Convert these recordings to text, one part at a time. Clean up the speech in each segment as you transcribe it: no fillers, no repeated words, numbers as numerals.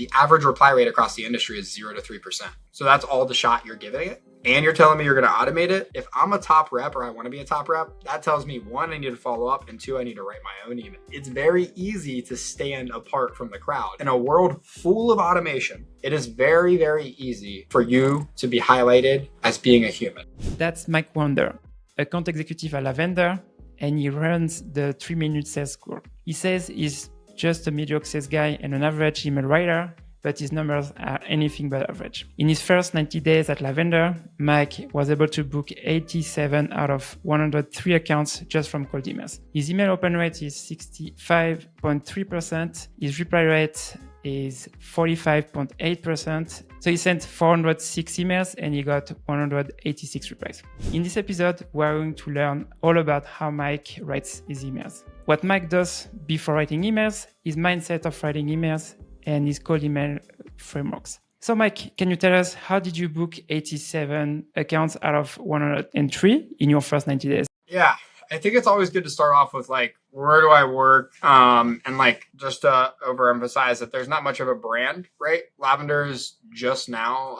the average reply rate across the industry is 0 to 3%. So that's all the shot you're giving it. And you're telling me you're going to automate it. If I'm a top rep or I want to be a top rep, that tells me one, I need to follow up, and two, I need to write my own email. It's very easy to stand apart from the crowd. In a world full of automation, it is very, very easy for you to be highlighted as being a human. That's Mike Wander, account executive at Lavender, and he runs the 3-minute sales school. He says he's just a mediocre sales guy and an average email writer, but his numbers are anything but average. In his first 90 days at Lavender, Mike was able to book 87 out of 103 accounts just from cold emails. His email open rate is 65.3%. His reply rate is 45.8%. So he sent 406 emails and he got 186 replies. In this episode, we're going to learn all about how Mike writes his emails, what Mike does before writing emails, his mindset of writing emails, and his cold email frameworks. So Mike, can you tell us, how did you book 87 accounts out of 103 in your first 90 days? Yeah, I think it's always good to start off with like, where do I work? And like, just to overemphasize that there's not much of a brand, right? Lavender is just now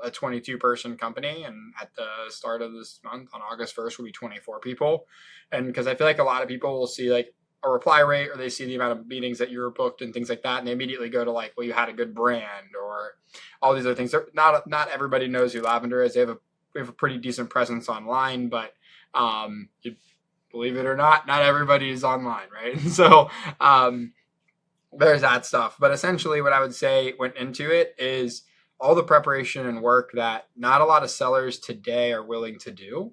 a 22-person company. And at the start of this month, on August 1st, will be 24 people. And because I feel like a lot of people will see like a reply rate, or they see the amount of meetings that you were booked and things like that, and they immediately go to like, well, you had a good brand or all these other things. Not everybody knows who Lavender is. We have a pretty decent presence online, but you believe it or not everybody is online, right? So there's that stuff. But essentially what I would say went into it is all the preparation and work that not a lot of sellers today are willing to do.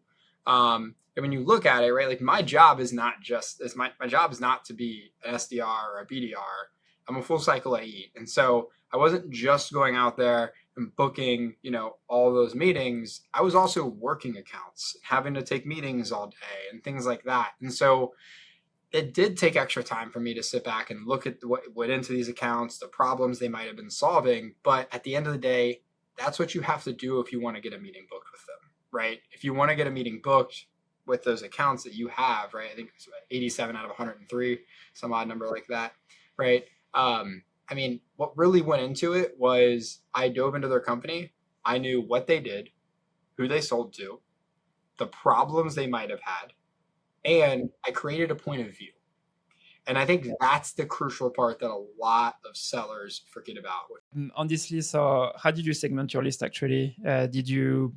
And when you look at it, right, like my job is not just this. My job is not to be an SDR or a BDR. I'm a full cycle AE. And so I wasn't just going out there and booking, all those meetings. I was also working accounts, having to take meetings all day and things like that. And so it did take extra time for me to sit back and look at what went into these accounts, the problems they might have been solving. But at the end of the day, that's what you have to do if you want to get a meeting booked with them, right? If you want to get a meeting booked with those accounts that you have, right? I think it's 87 out of 103, some odd number like that, right? I mean, what really went into it was I dove into their company. I knew what they did, who they sold to, the problems they might have had, and I created a point of view. And I think that's the crucial part that a lot of sellers forget about. On this list, so how did you segment your list actually? Did you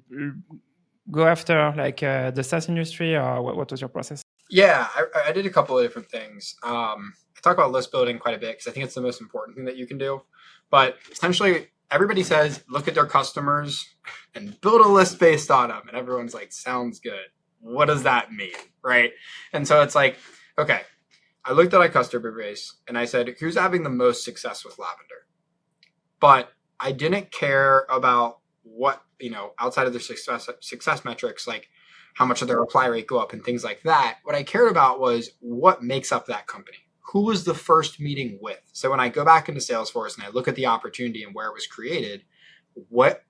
go after like the SaaS industry, or what was your process? Yeah, I did a couple of different things. I talk about list building quite a bit because I think it's the most important thing that you can do. But essentially, everybody says, look at their customers and build a list based on them. And everyone's like, sounds good. What does that mean, right? And so it's like, okay, I looked at my customer base and I said, who's having the most success with Lavender? But I didn't care about what, outside of their success metrics, like how much of their reply rate go up and things like that. What I cared about was what makes up that company. Who was the first meeting with? So when I go back into Salesforce and I look at the opportunity and where it was created, what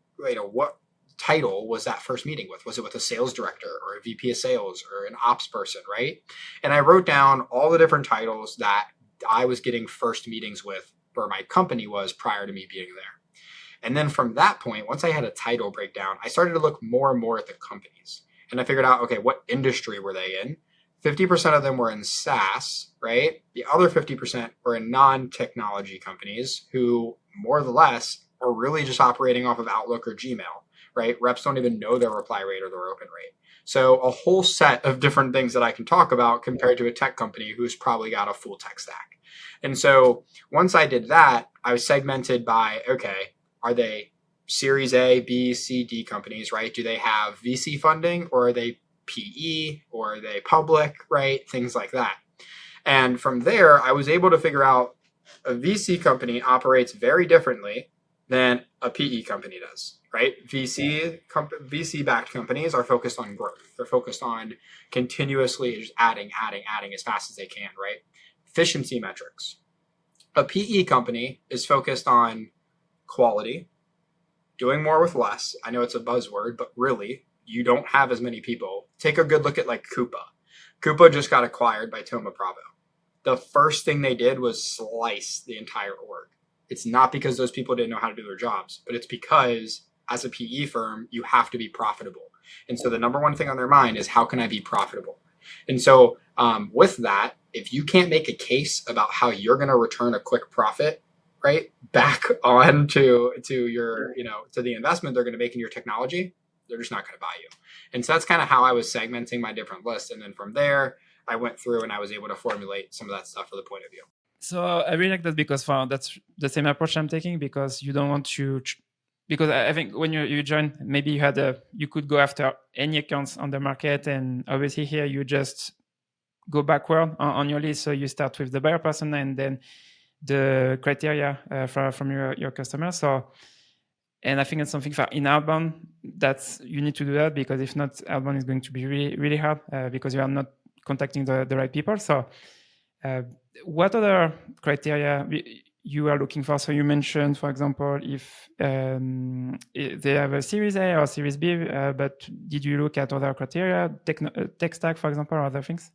title was that first meeting with? Was it with a sales director or a VP of sales or an ops person, right? And I wrote down all the different titles that I was getting first meetings with where my company was prior to me being there. And then from that point, once I had a title breakdown, I started to look more and more at the companies. And I figured out, okay, what industry were they in? 50% of them were in SaaS, right? The other 50% were in non-technology companies who more or less are really just operating off of Outlook or Gmail, right? Reps don't even know their reply rate or their open rate. So a whole set of different things that I can talk about compared to a tech company who's probably got a full tech stack. And so once I did that, I was segmented by, okay, are they Series A, B, C, D companies, right? Do they have VC funding, or are they PE, or are they public, right? Things like that. And from there, I was able to figure out a VC company operates very differently than a PE company does, right? VC-backed companies are focused on growth. They're focused on continuously just adding as fast as they can, right? Efficiency metrics. A PE company is focused on quality, doing more with less. I know it's a buzzword, but really, you don't have as many people. Take a good look at like Coupa. Coupa just got acquired by Thoma Bravo. The first thing they did was slice the entire org. it's not because those people didn't know how to do their jobs, but it's because as a PE firm, you have to be profitable. And so the number one thing on their mind is, how can I be profitable? And so with that, if you can't make a case about how you're going to return a quick profit, right, back on to your, to the investment they're going to make in your technology, they're just not going to buy you. And so that's kind of how I was segmenting my different lists. And then from there, I went through and I was able to formulate some of that stuff for the point of view. So I really like that, because that's the same approach I'm taking, because you don't want to, because I think when you join, maybe you could go after any accounts on the market, and obviously here you just go backward on your list. So you start with the buyer persona and then the criteria from your customer. So, and I think it's something for in outbound that's you need to do that, because if not, outbound is going to be really, really hard because you are not contacting the right people. So what other criteria you are looking for? So you mentioned, for example, if they have a Series A or Series B, but did you look at other criteria, tech stack, for example, or other things?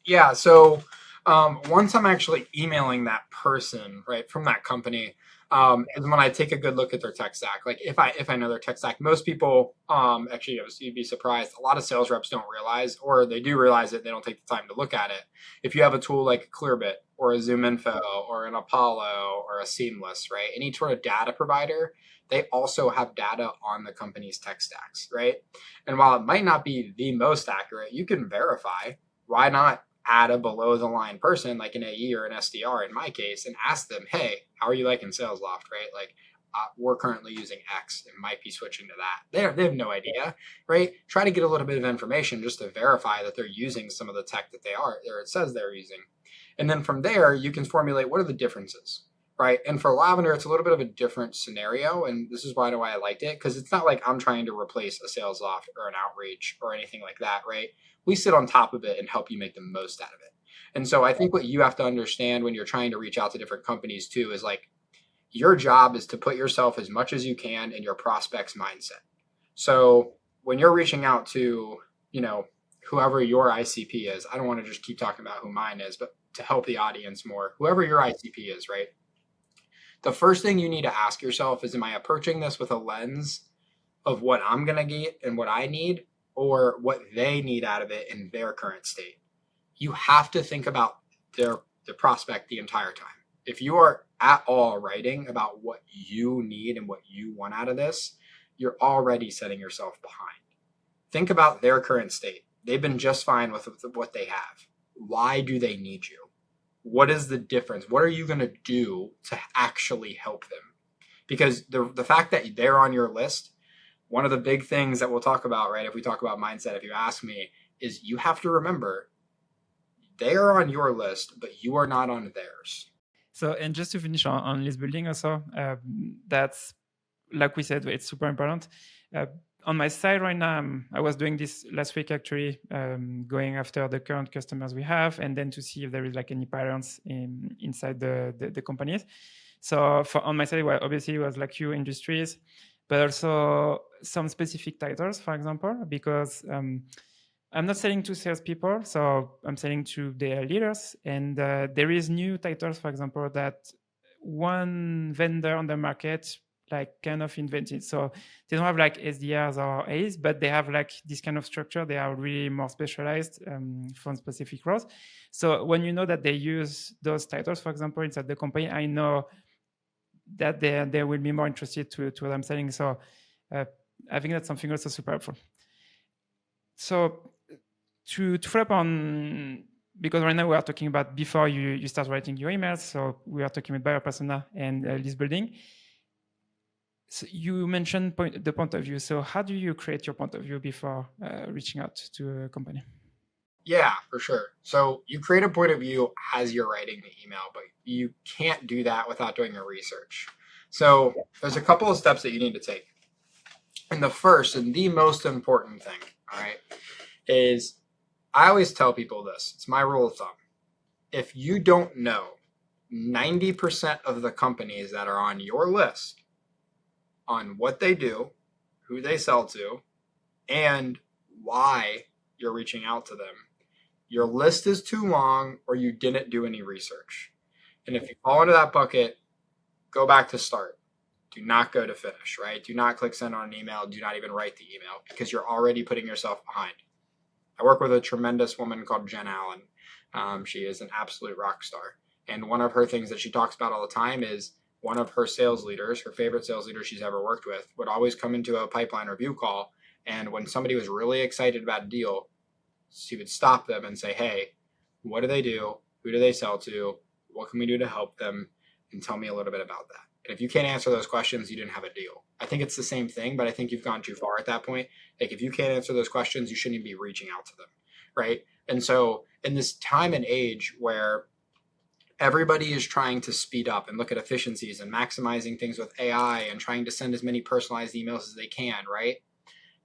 Yeah. So once I'm actually emailing that person, right, from that company, is when I take a good look at their tech stack. Like if I know their tech stack, most people, actually, you'd be surprised. A lot of sales reps don't realize, or they do realize it, they don't take the time to look at it. If you have a tool like Clearbit or a ZoomInfo or an Apollo or a Seamless, right, any sort of data provider, they also have data on the company's tech stacks, right? And while it might not be the most accurate, you can verify. Why not add a below the line person like an AE or an SDR in my case and ask them, hey, how are you liking SalesLoft, right? Like we're currently using X and might be switching to that. They have no idea, right? Try to get a little bit of information just to verify that they're using some of the tech that they are, or it says they're using. And then from there, you can formulate what are the differences, right? And for Lavender, it's a little bit of a different scenario. And this is why I liked it, because it's not like I'm trying to replace a SalesLoft or an Outreach or anything like that, right? We sit on top of it and help you make the most out of it. And so I think what you have to understand when you're trying to reach out to different companies too is like, your job is to put yourself as much as you can in your prospect's mindset. So when you're reaching out to, whoever your ICP is, I don't want to just keep talking about who mine is, but to help the audience more, whoever your ICP is, right? The first thing you need to ask yourself is, am I approaching this with a lens of what I'm going to get and what I need, or what they need out of it in their current state? You have to think about the prospect the entire time. If you are at all writing about what you need and what you want out of this, you're already setting yourself behind. Think about their current state. They've been just fine with what they have. Why do they need you? What is the difference? What are you going to do to actually help them? Because the fact that they're on your list, one of the big things that we'll talk about, right, if we talk about mindset, if you ask me, is you have to remember they are on your list, but you are not on theirs. So, and just to finish on list building also, that's, like we said, it's super important. On my side right now, I was doing this last week actually, going after the current customers we have, and then to see if there is like any patterns inside the companies. So on my side, well, obviously it was like few industries, but also some specific titles, for example, because I'm not selling to salespeople, so I'm selling to their leaders. And there is new titles, for example, that one vendor on the market like kind of invented. So they don't have like SDRs or A's, but they have like this kind of structure. They are really more specialized for specific roles. So when you know that they use those titles, for example, inside the company, I know that they will be more interested to what I'm selling. So I think that's something also super helpful. So to follow up on, because right now we are talking about before you start writing your emails, so we are talking about buyer persona and list building. So you mentioned the point of view. So how do you create your point of view before reaching out to a company? Yeah, for sure. So you create a point of view as you're writing the email, but you can't do that without doing your research. So there's a couple of steps that you need to take. And the first and the most important thing, all right, is I always tell people this. It's my rule of thumb. If you don't know 90% of the companies that are on your list on what they do, who they sell to, and why you're reaching out to them, your list is too long or you didn't do any research. And if you fall into that bucket, go back to start. Do not go to finish, right? Do not click send on an email. Do not even write the email because you're already putting yourself behind. I work with a tremendous woman called Jen Allen. She is an absolute rock star. And one of her things that she talks about all the time is one of her sales leaders, her favorite sales leader she's ever worked with, would always come into a pipeline review call. And when somebody was really excited about a deal, she would stop them and say, hey, what do they do? Who do they sell to? What can we do to help them? And tell me a little bit about that. And if you can't answer those questions, you didn't have a deal. I think it's the same thing, but I think you've gone too far at that point. Like if you can't answer those questions, you shouldn't even be reaching out to them, right? And so in this time and age where everybody is trying to speed up and look at efficiencies and maximizing things with AI and trying to send as many personalized emails as they can, right?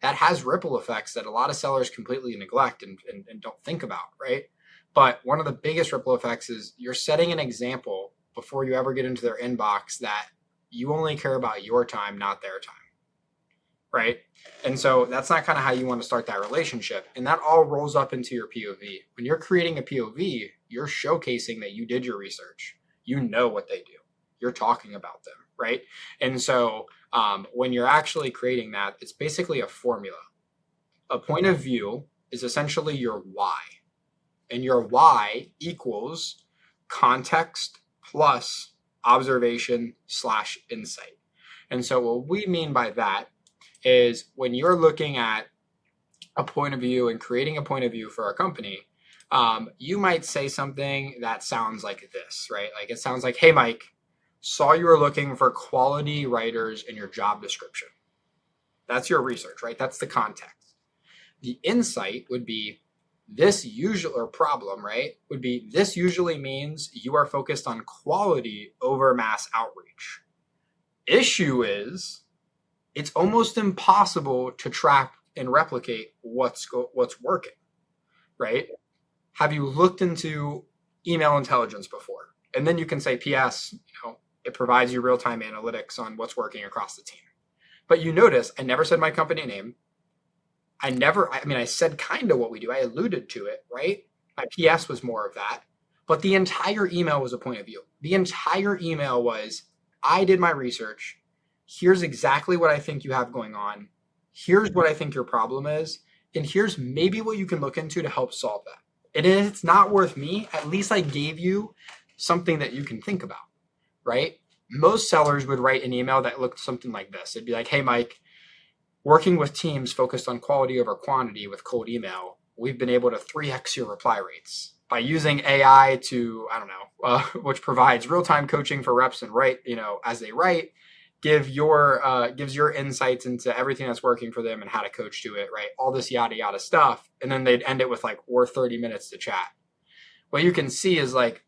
That has ripple effects that a lot of sellers completely neglect and don't think about, right? But one of the biggest ripple effects is you're setting an example before you ever get into their inbox that you only care about your time, not their time, right? And so that's not kind of how you want to start that relationship. And that all rolls up into your POV. When you're creating a POV, you're showcasing that you did your research. You know what they do. You're talking about them, right? And so when you're actually creating that, it's basically a formula. A point of view is essentially your why. And your why equals context plus observation / insight. And so what we mean by that is when you're looking at a point of view and creating a point of view for a company, you might say something that sounds like this, right? Like it sounds like, hey, Mike, saw you were looking for quality writers in your job description. That's your research, right? That's the context. The insight would be this usual or problem, right? Would be this usually means you are focused on quality over mass outreach. Issue is it's almost impossible to track and replicate what's working, right? Have you looked into email intelligence before? And then you can say, PS, it provides you real-time analytics on what's working across the team. But you notice I never said my company name. I said kind of what we do. I alluded to it, right? My PS was more of that. But the entire email was a point of view. The entire email was, I did my research. Here's exactly what I think you have going on. Here's what I think your problem is. And here's maybe what you can look into to help solve that. And if it's not worth me, at least I gave you something that you can think about, right? Most sellers would write an email that looked something like this. It'd be like, hey, Mike, working with teams focused on quality over quantity with cold email, we've been able to 3x your reply rates by using AI to, which provides real-time coaching for reps and write, as they write, gives your insights into everything that's working for them and how to coach to it, right? All this yada, yada stuff. And then they'd end it with like, we're 30 minutes to chat. What you can see is like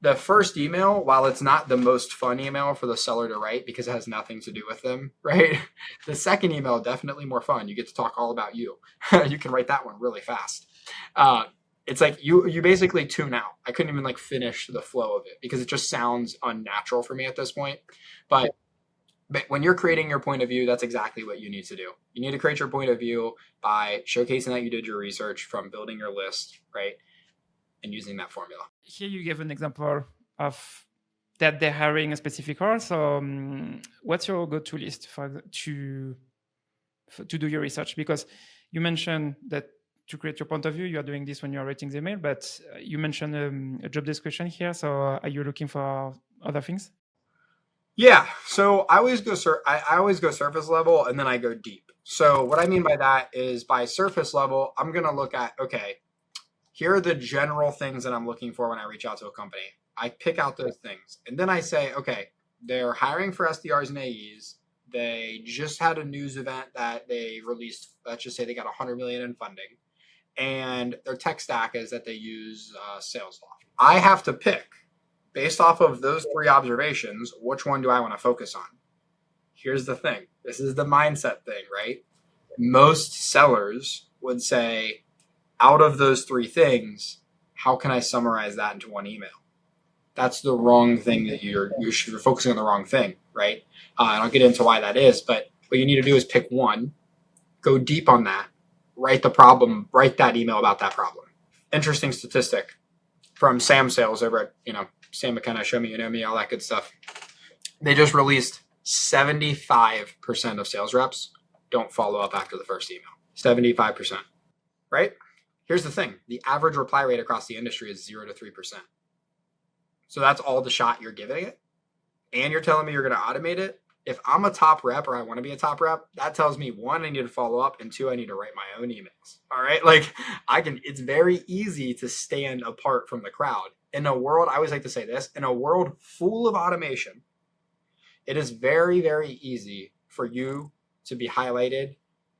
the first email, while it's not the most fun email for the seller to write because it has nothing to do with them, right? The second email, definitely more fun. You get to talk all about you. You can write that one really fast. It's like you basically tune out. I couldn't even like finish the flow of it because it just sounds unnatural for me at this point. But when you're creating your point of view, that's exactly what you need to do. You need to create your point of view by showcasing that you did your research from building your list, right? And using that formula. Here you gave an example of that they're hiring a specific role. So what's your go-to list to do your research? Because you mentioned that to create your point of view, you are doing this when you're writing the email, but you mentioned a job description here. So are you looking for other things? Yeah. So I always go surface level and then I go deep. So what I mean by that is by surface level, I'm going to look at, okay, here are the general things that I'm looking for when I reach out to a company. I pick out those things. And then I say, okay, they're hiring for SDRs and AEs. They just had a news event that they released. Let's just say they got $100 million in funding. And their tech stack is that they use Salesloft. I have to pick, based off of those 3 observations, which one do I want to focus on? Here's the thing. This is the mindset thing, right? Most sellers would say, out of those 3 things, how can I summarize that into one email? That's the wrong thing that you're focusing on the wrong thing, right? And I'll get into why that is, but what you need to do is pick one, go deep on that, write that email about that problem. Interesting statistic from Sam Sales over at, Sam McKenna, Show Me You Know Me, all that good stuff. They just released 75% of sales reps don't follow up after the first email. 75%, right? Here's the thing. The average reply rate across the industry is 0 to 3%. So that's all the shot you're giving it. And you're telling me you're going to automate it. If I'm a top rep or I want to be a top rep, that tells me 1, I need to follow up, and 2, I need to write my own emails. All right. Like it's very easy to stand apart from the crowd. In a world, I always like to say this, in a world full of automation, it is very, very easy for you to be highlighted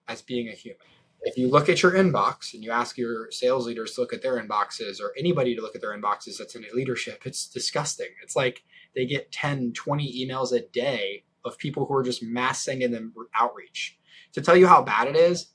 as being a human. If you look at your inbox and you ask your sales leaders to look at their inboxes, or anybody to look at their inboxes that's in leadership, it's disgusting. It's like they get 10, 20 emails a day of people who are just mass sending them outreach. To tell you how bad it is,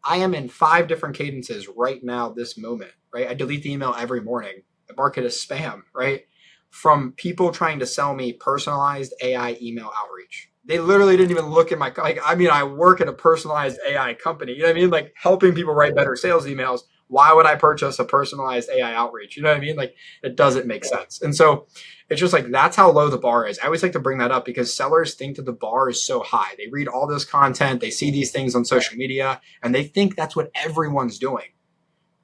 I am in 5 different cadences right now, this moment, right? I delete the email every morning. I mark it as spam, right? From people trying to sell me personalized AI email outreach. They literally didn't even look at my, I work at a personalized AI company, you know what I mean? Like helping people write better sales emails. Why would I purchase a personalized AI outreach? You know what I mean? Like it doesn't make sense. And so it's just like, that's how low the bar is. I always like to bring that up because sellers think that the bar is so high. They read all this content, they see these things on social media, and they think that's what everyone's doing.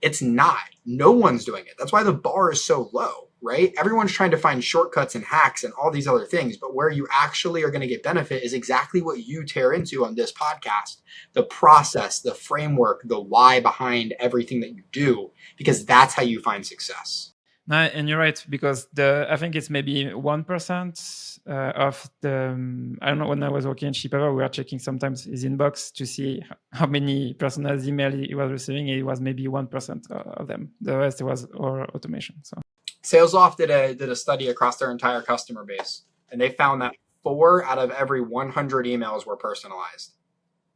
It's not. No one's doing it. That's why the bar is so low, right? Everyone's trying to find shortcuts and hacks and all these other things, but where you actually are going to get benefit is exactly what you tear into on this podcast, the process, the framework, the why behind everything that you do, because that's how you find success. No, and you're right, because I think it's maybe 1% of the, I don't know, when I was working in Shipawa, we were checking sometimes his inbox to see how many personalized email he was receiving. It was maybe 1% of them. The rest was all automation. So SalesLoft did a study across their entire customer base, and they found that 4 out of every 100 emails were personalized.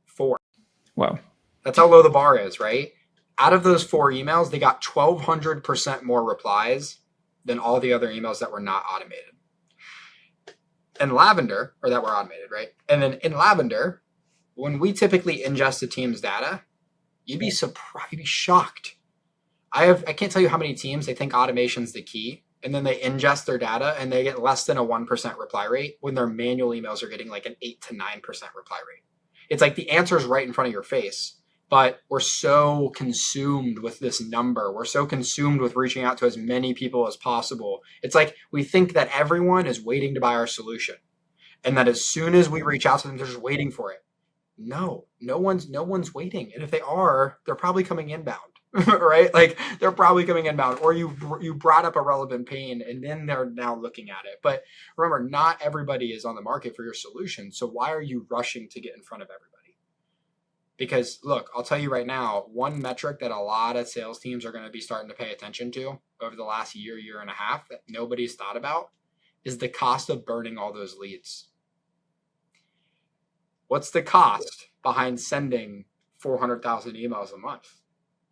4. Wow. That's how low the bar is, right? Out of those 4 emails, they got 1,200% more replies than all the other emails that were not automated. In Lavender, or that were automated, right? And then in Lavender, when we typically ingest a team's data, you'd be surprised, you'd be shocked. I can't tell you how many teams they think automation's the key, and then they ingest their data and they get less than a 1% reply rate when their manual emails are getting like an 8 to 9% reply rate. It's like the answer is right in front of your face. But we're so consumed with this number. We're so consumed with reaching out to as many people as possible. It's like we think that everyone is waiting to buy our solution, and that as soon as we reach out to them, they're just waiting for it. No one's waiting. And if they are, they're probably coming inbound, right? Like they're probably coming inbound, or you brought up a relevant pain and then they're now looking at it. But remember, not everybody is on the market for your solution. So why are you rushing to get in front of everybody? Because look, I'll tell you right now, one metric that a lot of sales teams are going to be starting to pay attention to over the last year and a half that nobody's thought about is the cost of burning all those leads. What's the cost behind sending 400,000 emails a month?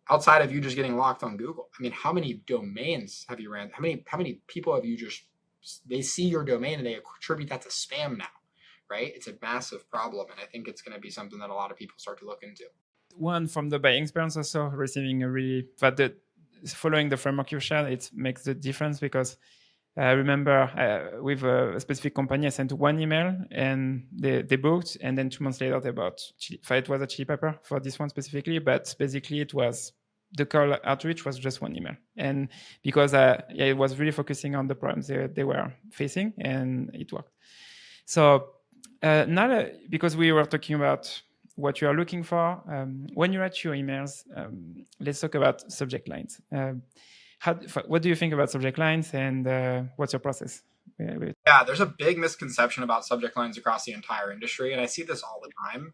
Outside of you just getting locked on Google. I mean, how many domains have you ran? How many people have you they see your domain and they attribute that to spam now? Right? It's a massive problem. And I think it's going to be something that a lot of people start to look into. One, from the buying experience, also receiving following the framework you shared, it makes the difference, because I remember with a specific company, I sent 1 email and they booked, and then 2 months later they bought it was a chili pepper for this one specifically, but basically it was the call outreach was just 1 email. And because it was really focusing on the problems they were facing, and it worked. So now, because we were talking about what you are looking for, when you write your emails, let's talk about subject lines. What do you think about subject lines, and what's your process? Yeah, there's a big misconception about subject lines across the entire industry, and I see this all the time.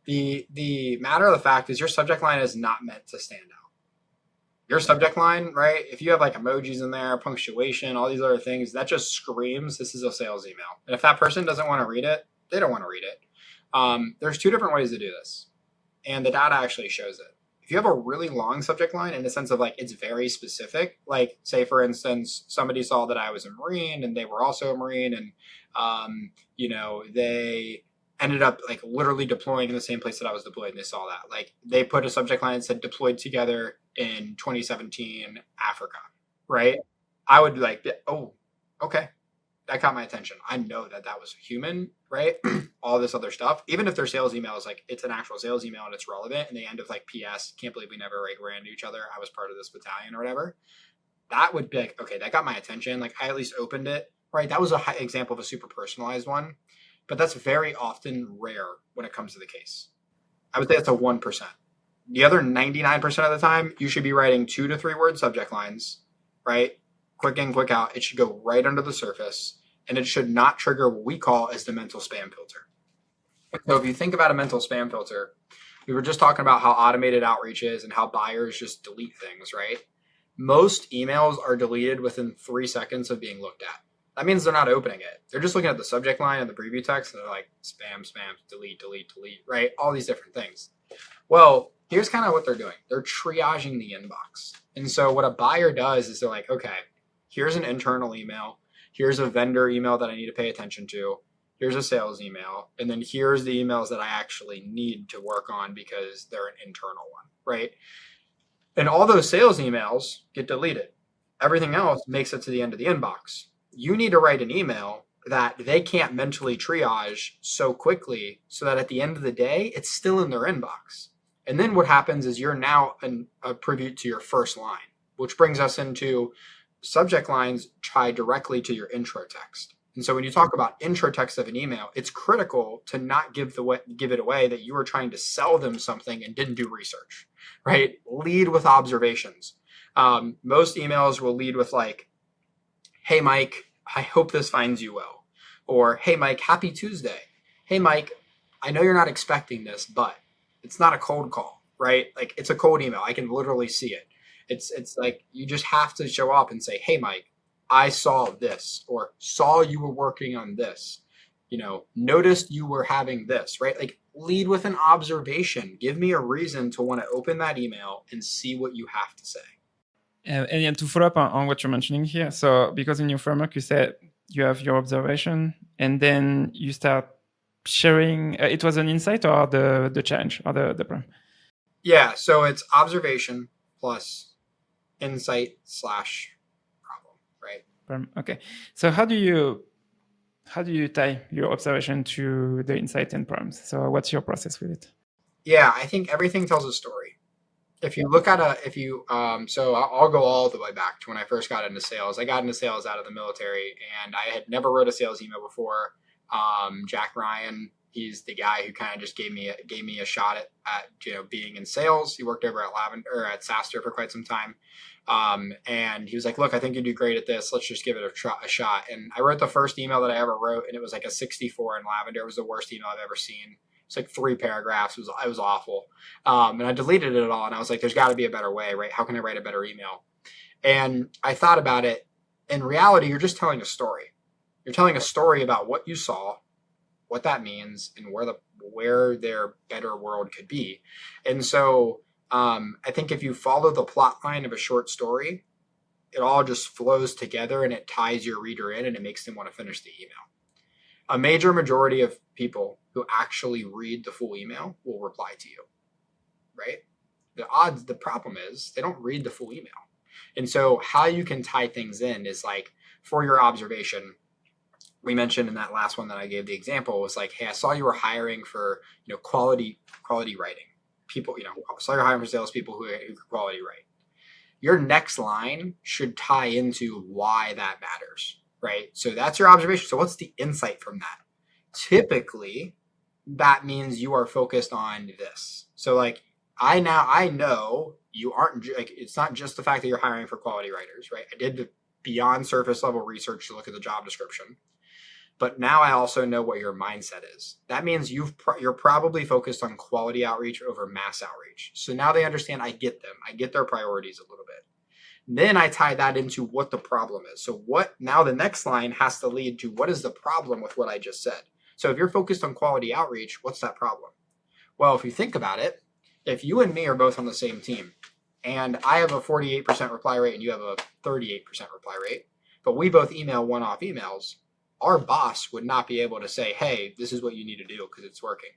The matter of the fact is your subject line is not meant to stand out. Your subject line, right? If you have like emojis in there, punctuation, all these other things, that just screams this is a sales email. And if that person doesn't want to read it, they don't want to read it. There's 2 different ways to do this, and the data actually shows it. If you have a really long subject line in the sense of like it's very specific, like say for instance, somebody saw that I was a Marine and they were also a Marine, and they ended up like literally deploying in the same place that I was deployed, and they saw that. Like they put a subject line that said deployed together in 2017 Africa, right? I would be like, oh, okay. that caught my attention. I know that that was human, right? All this other stuff. Even if their sales email is like, it's an actual sales email and it's relevant, and they end with like, PS, can't believe we never like ran into each other. I was part of this battalion or whatever. That would be like, okay, that got my attention. Like I at least opened it, right? That was a high example of a super personalized one, but that's very often rare when it comes to the case. I would say it's a 1%. The other 99% of the time, you should be writing 2 to 3 word subject lines, right? Quick in, quick out. It should go right under the surface, and it should not trigger what we call as the mental spam filter. So if you think about a mental spam filter, we were just talking about how automated outreach is and how buyers just delete things, right? Most emails are deleted within 3 seconds of being looked at. That means they're not opening it. They're just looking at the subject line and the preview text, and they're like, spam, spam, delete, delete, delete, right? All these different things. Well, here's kind of what they're doing. They're triaging the inbox. And so what a buyer does is they're like, okay, here's an internal email. Here's a vendor email that I need to pay attention to. Here's a sales email. And then here's the emails that I actually need to work on because they're an internal one, right? And all those sales emails get deleted. Everything else makes it to the end of the inbox. You need to write an email that they can't mentally triage so quickly so that at the end of the day, it's still in their inbox. And then what happens is you're now a preview to your first line, which brings us into subject lines tied directly to your intro text. And so when you talk about intro text of an email, it's critical to not give it away that you were trying to sell them something and didn't do research, right? Lead with observations. Most emails will lead with like, hey, Mike, I hope this finds you well. Or, hey, Mike, happy Tuesday. Hey, Mike, I know you're not expecting this, but it's not a cold call, right? Like it's a cold email. I can literally see it. It's like you just have to show up and say, hey, Mike, I saw this, or saw you were working on this, noticed you were having this, right? Like lead with an observation. Give me a reason to want to open that email and see what you have to say. And to follow up on what you're mentioning here, so because in your framework you said you have your observation and then you start sharing, it was an insight or the challenge or the problem? Yeah, so it's observation plus insight / problem, right? Okay. So how do you tie your observation to the insight and problems? So what's your process with it? Yeah, I think everything tells a story. If you look at so I'll go all the way back to when I first got into sales. I got into sales out of the military, and I had never wrote a sales email before. Jack Ryan, he's the guy who kind of just gave me a shot at being in sales. He worked over at SaaStr for quite some time. And he was like, look, I think you do great at this. Let's just give it a shot. And I wrote the first email that I ever wrote, and it was like a 64 in Lavender. It was the worst email I've ever seen. It's like 3 paragraphs. It was awful. And I deleted it all, and I was like, there's got to be a better way, right? How can I write a better email? And I thought about it. In reality, you're just telling a story. You're telling a story about what you saw, what that means, and where their better world could be. And so I think if you follow the plot line of a short story, it all just flows together and it ties your reader in and it makes them want to finish the email. A major majority of people who actually read the full email will reply to you, right? The problem is they don't read the full email. And so how you can tie things in is like, for your observation, we mentioned in that last one that I gave the example was like, hey, I saw you were hiring for, quality writing. People, I saw you're hiring for salespeople who quality write. Your next line should tie into why that matters, right? So that's your observation. So what's the insight from that? Typically, that means you are focused on this. So like, I know you aren't, like, it's not just the fact that you're hiring for quality writers, right? I did the beyond surface level research to look at the job description. But now I also know what your mindset is. That means you're probably focused on quality outreach over mass outreach. So now they understand I get them. I get their priorities a little bit. Then I tie that into what the problem is. So now the next line has to lead to what is the problem with what I just said. So if you're focused on quality outreach, what's that problem? Well, if you think about it, if you and me are both on the same team and I have a 48% reply rate and you have a 38% reply rate, but we both email one-off emails, our boss would not be able to say, hey, this is what you need to do because it's working.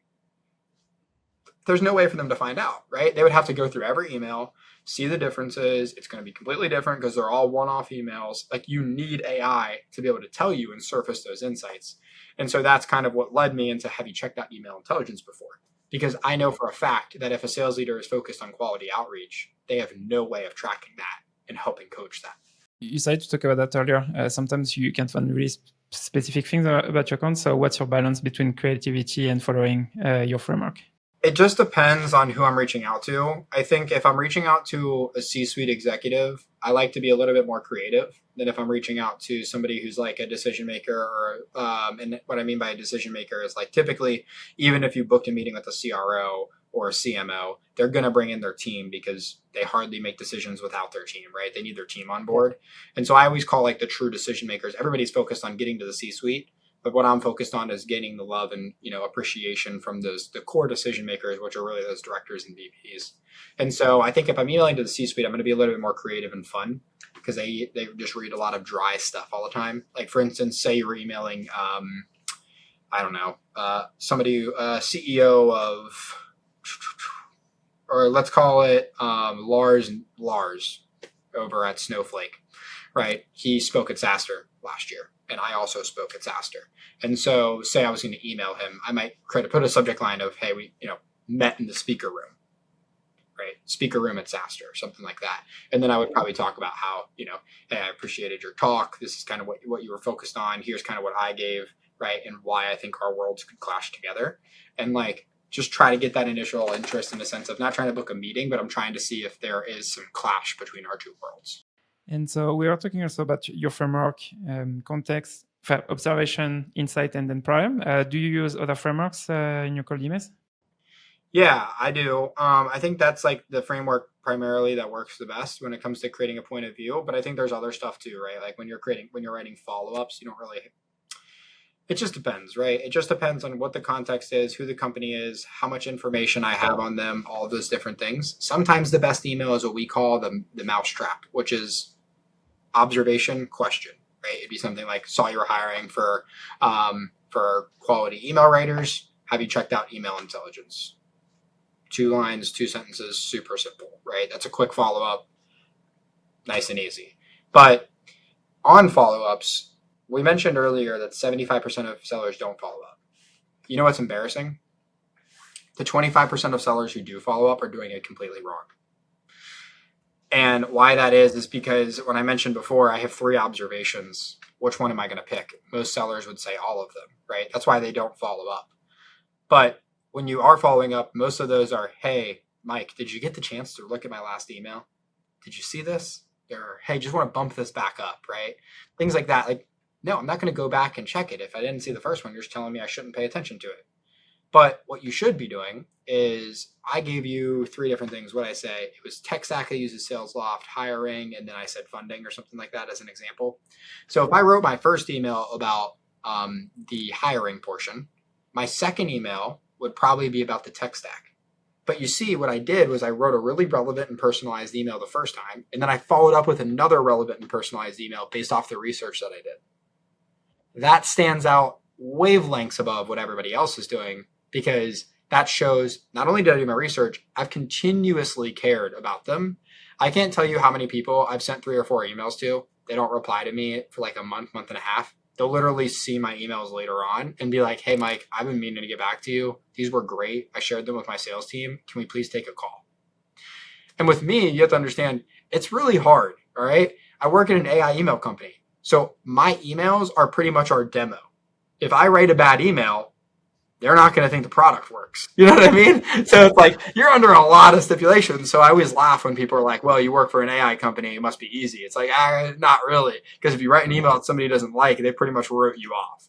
there's no way for them to find out, right? They would have to go through every email, see the differences. It's going to be completely different because they're all one-off emails. Like, you need AI to be able to tell you and surface those insights. And so that's kind of what led me into have you checked out email intelligence before? Because I know for a fact that if a sales leader is focused on quality outreach, they have no way of tracking that and helping coach that. You started to talk about that earlier. Sometimes you can't find really specific things about your account. So what's your balance between creativity and following your framework? It just depends on who I'm reaching out to. I think if I'm reaching out to a C-suite executive, I like to be a little bit more creative than if I'm reaching out to somebody who's like a decision maker and what I mean by a decision maker is like typically, even if you booked a meeting with a CRO or a CMO, they're going to bring in their team because they hardly make decisions without their team, right? They need their team on board. And so I always call like the true decision makers. Everybody's focused on getting to the C-suite. But what I'm focused on is gaining the love and, appreciation from the core decision makers, which are really those directors and VPs. And so I think if I'm emailing to the C-suite, I'm going to be a little bit more creative and fun because they just read a lot of dry stuff all the time. Like, for instance, say you were emailing, somebody, CEO of, or let's call it Lars over at Snowflake, right? He spoke at SaaStr last year. And I also spoke at SaaStr. And so say I was going to email him, I might put a subject line of, hey, we, met in the speaker room, right? Speaker room at SaaStr or something like that. And then I would probably talk about how, hey, I appreciated your talk. This is kind of what you were focused on. Here's kind of what I gave, right? And why I think our worlds could clash together. And like, just try to get that initial interest in the sense of not trying to book a meeting, but I'm trying to see if there is some clash between our two worlds. And so we are talking also about your framework, context, observation, insight, and then problem. Do you use other frameworks in your cold emails? Yeah, I do. I think that's like the framework primarily that works the best when it comes to creating a point of view. But I think there's other stuff too, right? Like when you're writing follow-ups, you don't really. It just depends, right? It just depends on what the context is, who the company is, how much information I have on them, all of those different things. Sometimes the best email is what we call the mousetrap, which is observation question, right? It'd be something like, saw you were hiring for quality email writers. Have you checked out email intelligence? 2 lines, 2 sentences, super simple, right? That's a quick follow-up, nice and easy. But on follow-ups, we mentioned earlier that 75% of sellers don't follow up. You know what's embarrassing? The 25% of sellers who do follow up are doing it completely wrong. And why that is because when I mentioned before, I have 3 observations. Which one am I going to pick? Most sellers would say all of them, right? That's why they don't follow up. But when you are following up, most of those are, hey, Mike, did you get the chance to look at my last email? Did you see this? Or, hey, just want to bump this back up, right? Things like that. Like, no, I'm not going to go back and check it. If I didn't see the first one, you're just telling me I shouldn't pay attention to it. But what you should be doing is I gave you 3 different things. What I say, it was tech stack I uses SalesLoft, hiring, and then I said funding or something like that as an example. So if I wrote my first email about the hiring portion, my second email would probably be about the tech stack. But you see, what I did was I wrote a really relevant and personalized email the first time, and then I followed up with another relevant and personalized email based off the research that I did. That stands out wavelengths above what everybody else is doing because that shows not only did I do my research, I've continuously cared about them. I can't tell you how many people I've sent 3 or 4 emails to. They don't reply to me for like a month and a half. They'll literally see my emails later on and be like, hey, Mike, I've been meaning to get back to you. These were great. I shared them with my sales team. Can we please take a call? And with me, you have to understand, it's really hard, all right? I work in an AI email company. So my emails are pretty much our demo. If I write a bad email, they're not going to think the product works. You know what I mean? So it's like, you're under a lot of stipulations. So I always laugh when people are like, well, you work for an AI company, it must be easy. It's like, not really. Because if you write an email that somebody doesn't like, they pretty much wrote you off,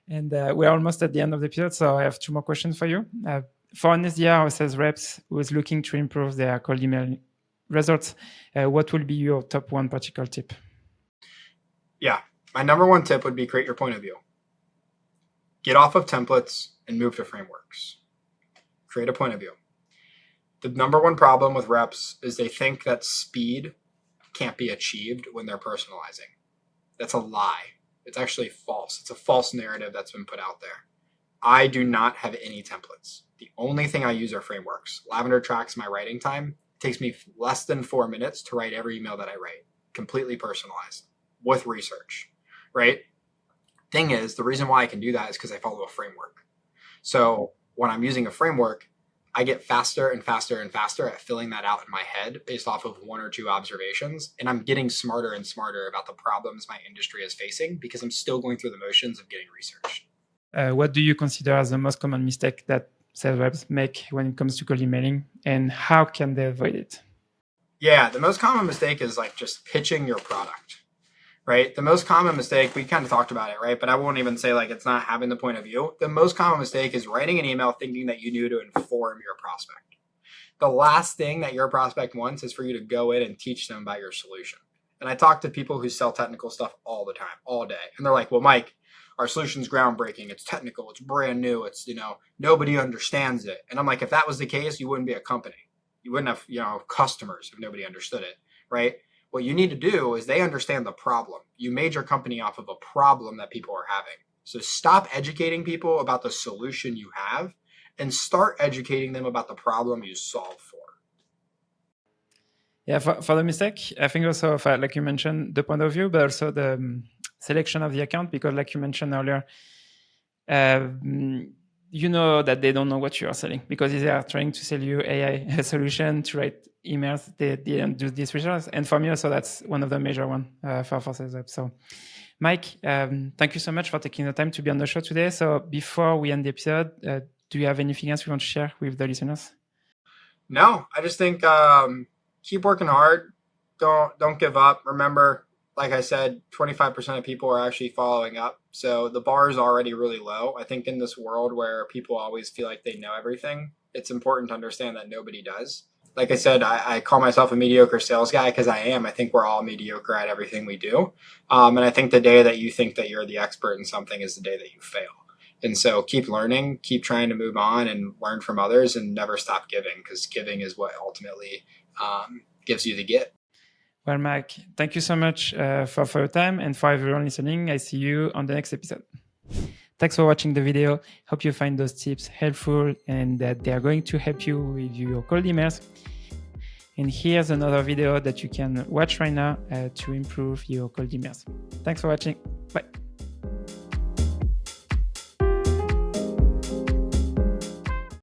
And we're almost at the end of the episode, so I have 2 more questions for you. For an SDR or sales reps who is looking to improve their cold email results, what will be your top 1 practical tip? Yeah, my number 1 tip would be create your point of view. Get off of templates and move to frameworks. Create a point of view. The number 1 problem with reps is they think that speed can't be achieved when they're personalizing. That's a lie. It's actually false. It's a false narrative that's been put out there. I do not have any templates. The only thing I use are frameworks. Lavender tracks my writing time. It takes me less than 4 minutes to write every email that I write, completely personalized with research, right? Thing is, the reason why I can do that is because I follow a framework. So when I'm using a framework, I get faster and faster and faster at filling that out in my head based off of 1 or 2 observations. And I'm getting smarter and smarter about the problems my industry is facing because I'm still going through the motions of getting researched. What do you consider as the most common mistake that sales reps make when it comes to cold emailing, and how can they avoid it? Yeah, the most common mistake is like just pitching your product, right? The most common mistake, we kind of talked about it, right? But I won't even say like it's not having the point of view. The most common mistake is writing an email thinking that you need to inform your prospect. The last thing that your prospect wants is for you to go in and teach them about your solution. And I talk to people who sell technical stuff all the time, all day. And they're like, well, Mike, our solution's groundbreaking. It's technical. It's brand new. It's, nobody understands it. And I'm like, if that was the case, you wouldn't be a company. You wouldn't have, customers if nobody understood it, right? What you need to do is they understand the problem. You made your company off of a problem that people are having. So stop educating people about the solution you have and start educating them about the problem you solve for. Yeah, for the mistake, I think also, like you mentioned, the point of view, but also the selection of the account, because like you mentioned earlier, you know that they don't know what you are selling because they are trying to sell you AI solution to write emails. They didn't do this research. And for me also, that's one of the major one for sales reps. So Mike, thank you so much for taking the time to be on the show today. So before we end the episode, do you have anything else you want to share with the listeners? No, I just think keep working hard. Don't give up. Remember, like I said, 25% of people are actually following up. So the bar is already really low. I think in this world where people always feel like they know everything, it's important to understand that nobody does. Like I said, I call myself a mediocre sales guy because I am. I think we're all mediocre at everything we do. And I think the day that you think that you're the expert in something is the day that you fail. And so keep learning, keep trying to move on and learn from others and never stop giving, because giving is what ultimately gives you the get. Well, Mike, thank you so much for your time, and for everyone listening. I see you on the next episode. Thanks for watching the video. Hope you find those tips helpful and that they are going to help you with your cold emails. And here's another video that you can watch right now to improve your cold emails. Thanks for watching. Bye.